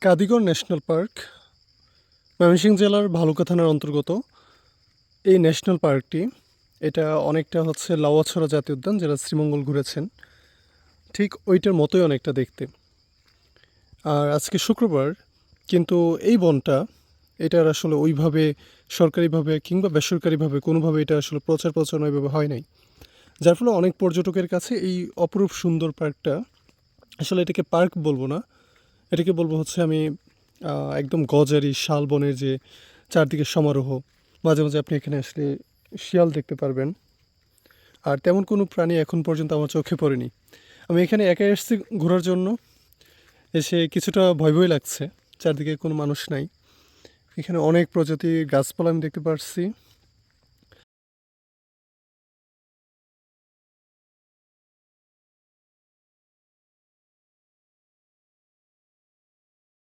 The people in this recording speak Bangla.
কাদিগড় ন্যাশনাল পার্ক ময়মনসিংহ জেলার ভালুকা থানার অন্তর্গত। এই ন্যাশনাল পার্কটি এটা অনেকটা হচ্ছে লাউয়াছড়া জাতীয় উদ্যান, যারা শ্রীমঙ্গল ঘুরেছেন ঠিক ওইটার মতোই অনেকটা দেখতে। আর আজকে শুক্রবার, কিন্তু এই বনটা এটার আসলে ওইভাবে সরকারিভাবে কিংবা বেসরকারিভাবে কোনোভাবে এটা আসলে প্রচার প্রচারণা ওইভাবে হয় নাই, যার ফলে অনেক পর্যটকের কাছে এই অপরূপ সুন্দর পার্কটা, আসলে এটাকে পার্ক বলবো না, এটাকে বলবো হচ্ছে আমি একদম গজারি শাল বনের যে চারদিকে সমারোহ। মাঝে মাঝে আপনি এখানে আসলে শিয়াল দেখতে পারবেন। আর তেমন কোনো প্রাণী এখন পর্যন্ত আমার চোখে পড়েনি। আমি এখানে একাই এসেছি ঘোরার জন্য, এসে কিছুটা ভয় লাগছে, চারদিকে কোনো মানুষ নাই। এখানে অনেক প্রজাতির গাছপালা আমি দেখতে পারছি।